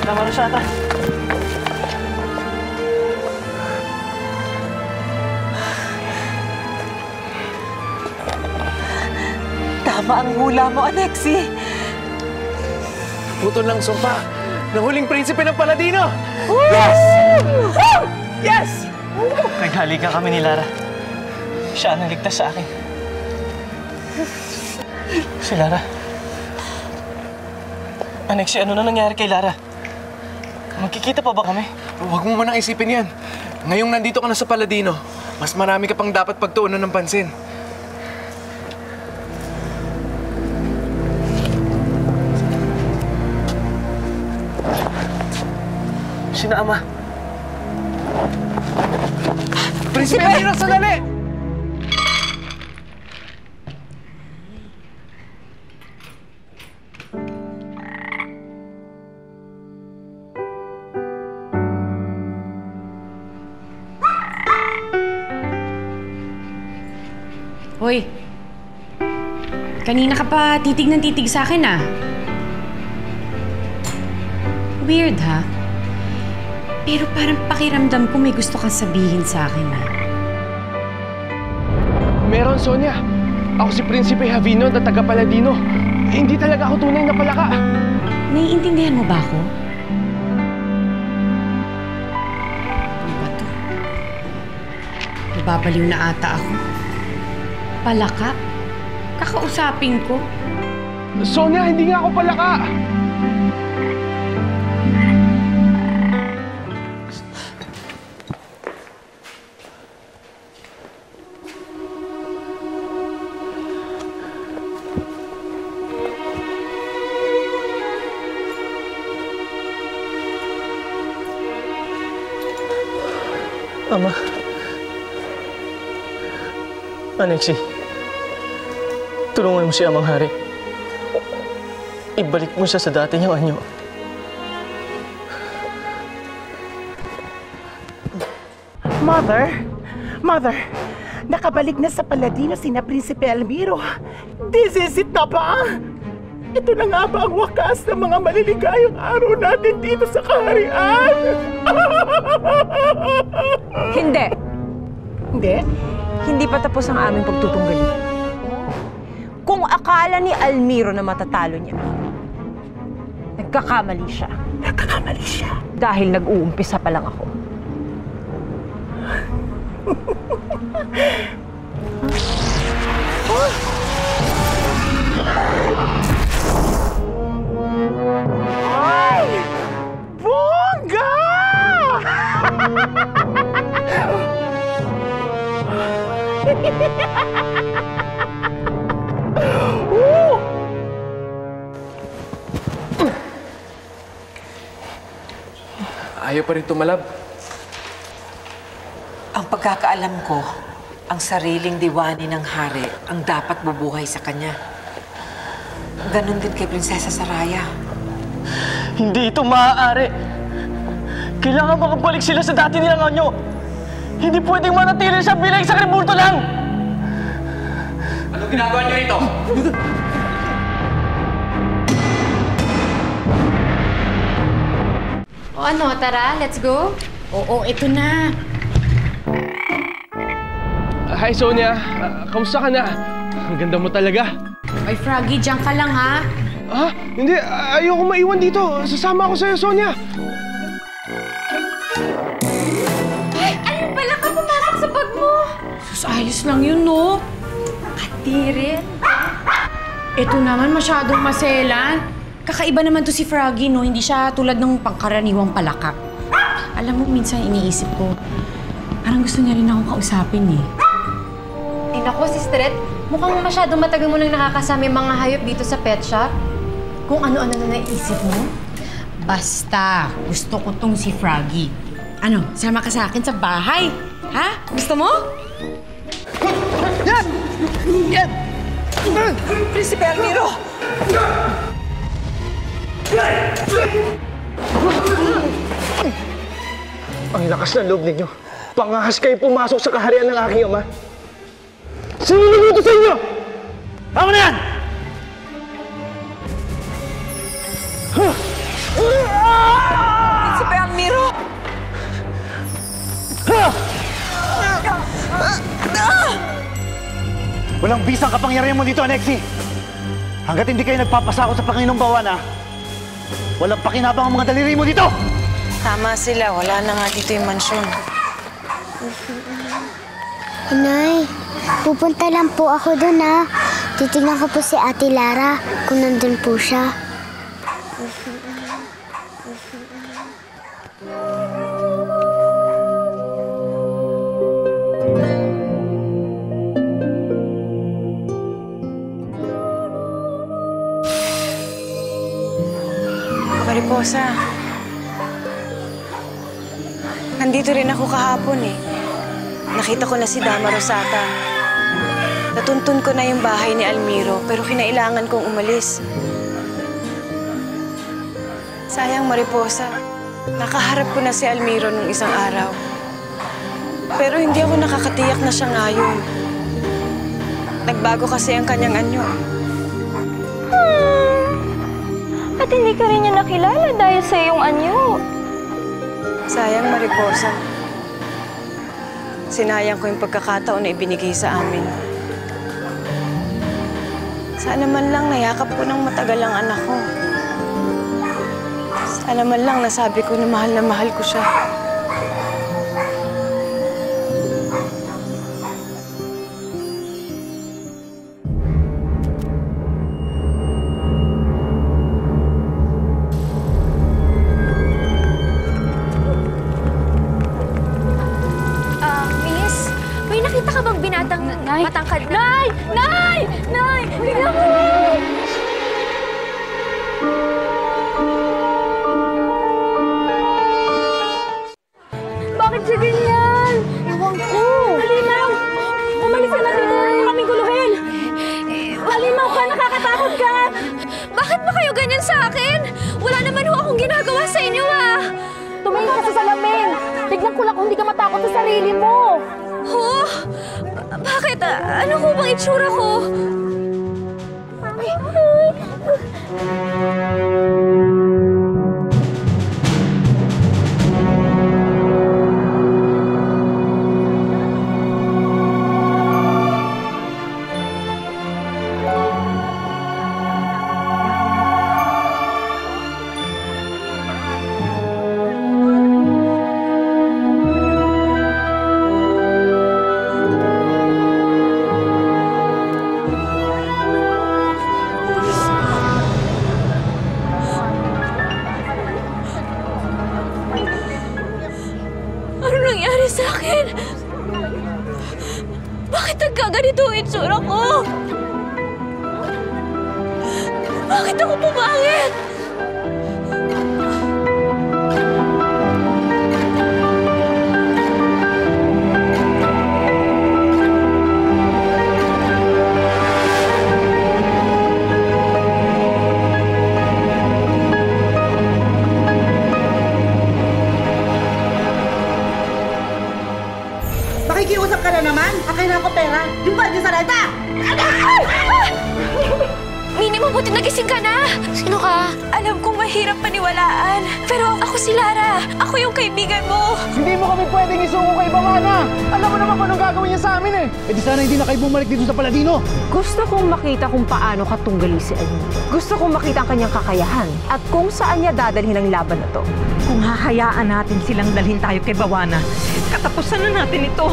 Tama na siya ata. Tama ang hula mo, Alexi. Putol lang sumpa. Nahuling prinsipe ng Paladino! Yes! Yes! Naghalikan kami ni Lara. Siya ang nagligtas sa akin. Si Lara. Alexi, ano na nangyari kay Lara? Magkikita pa ba kami? Huwag mo manang isipin yan. Ngayong nandito ka na sa Paladino, mas marami ka pang dapat pagtuunan ng pansin. Sina Ama? Prinsipe Almiro, sandali! Hoy, kanina ka pa titig ng titig sa akin, ah. Weird, ha? Pero parang pakiramdam ko may gusto kang sabihin sa akin, ha? Meron, Sonia. Ako si Prinsipe Javino na taga-Paladino. Hindi talaga ako tunay na palaka. Naiintindihan mo ba ako? Ano ba to? Nababaliw na ata ako. Palaka? Kakausapin ko? Sonia, hindi nga ako palaka! Ama. Alexi. Tulungan mo si Amang Hari. Ibalik mo siya sa dati niyang anyo. Mother, nakabalik na sa Paladino sina Prinsipe Almiro. This is it na ba? Ito na nga ba ang wakas ng mga maliligayang araw natin dito sa kaharian? Hindi. Hindi? Hindi pa tapos ang aming pagtutunggali. Kung akala ni Almiro na matatalo niya, nagkakamali siya. Nagkakamali siya? Dahil nag-uumpisa pa lang ako. Ay! Bongga! Ayaw pa rin tumalab. Ang pagkakaalam ko, ang sariling diwani ng hari ang dapat bubuhay sa kanya. Ganon din kay Prinsesa Saraya. Hindi ito maaari. Kailangan makabalik sila sa dati nilang anyo. Hindi pwedeng manatili siya bilang isang rebulto lang! Anong ginagawa niyo rito? O ano, tara, let's go? Oo, ito na. Hi, Sonia. Kamusta ka na? Ang ganda mo talaga. Ay, Froggy, diyan ka lang, ha? Ha? Hindi. Ayoko maiwan dito. Sasama ako sa'yo, Sonia. Ay, ano pala ka pumasok sa bag mo? Sus, ayos lang yun, no? Nakatirin. Ito naman, masyadong maselan. Kakaiba naman to si Froggy, no? Hindi siya tulad ng pangkaraniwang palaka. Alam mo, minsan iniisip ko, parang gusto niya rin akong kausapin, eh. Eh naku, Sister Ed, mukhang masyadong matagal mo nang nakakasama yung mga hayop dito sa pet shop. Kung ano-ano na naisip mo. Basta, gusto ko tong si Froggy. Ano, sama ka sa akin sa bahay? Ha? Gusto mo? Yan! Yan! Prinsipe Almiro! Ang lakas ng loob ninyo. Pangahas kayo pumasok sa kaharian ng aking ama. Sino naluto sa inyo? Tama na yan! Ah! Walang bisang kapangyarihan mo dito, Alexi! Hanggat hindi kayo nagpapasako sa Panginoong Bawana, walang pakinabang ang mga daliri mo dito! Tama sila. Wala na nga dito yung mansyon. Inay, pupunta lang po ako doon ha. Titignan ko po si Ate Lara kung nandun po siya. Mariposa. Nandito rin ako kahapon eh. Nakita ko na si Dama Rosata. Natuntun ko na yung bahay ni Almiro, pero kinailangan kong umalis. Sayang, Mariposa. Nakaharap ko na si Almiro nung isang araw. Pero hindi ako nakakatiyak na siya ngayon. Nagbago kasi ang kanyang anyo. At hindi ka rin niya nakilala dahil sa iyong anyo. Sayang, Mariposa. Sinayang ko yung pagkakataon na ibinigay sa amin. Sana man lang nayakap ko ng matagal ang anak ko. Sana man lang nasabi ko na mahal ko siya. Nakita ka bang binatang matangkad na? Nay! Nay! Nay! Tignan mo! Bakit siya ganyan? Ewan ko. Halimaw! Umalis ka na dito na kami guluhin! Halimaw ka! Nakakatakot ka! Bakit ba kayo ganyan sa akin? Wala naman ho akong ginagawa sa inyo ah! Tumingin ka sa salamin! Tignan ko lang kung hindi ka matakot sa sarili mo! Oh? Bakit? Ano ko bang itsura ko? Sa akin? Bakit nagkaganito ang itsura ko? Bakit ako pumangit? Makikiusap ka na naman? Akin na ako pera. Yung ba niyo sa renta? Mini, mabuti nagising ka na. Sino ka? Alam kong mahirap paniwalaan. Pero ako si Lara. Ako yung kaibigan mo. Hindi mo kami pwedeng isuko kay Bawana. Alam mo naman kung anong gagawin niya sa amin eh. Eh di sana hindi na kayo bumalik dito sa Paladino. Gusto kong makita kung paano katunggali si Almiro. Gusto kong makita ang kanyang kakayahan at kung saan niya dadalhin ang laban na to. Kung hahayaan natin silang dalhin tayo kay Bawana, katapusan na natin ito.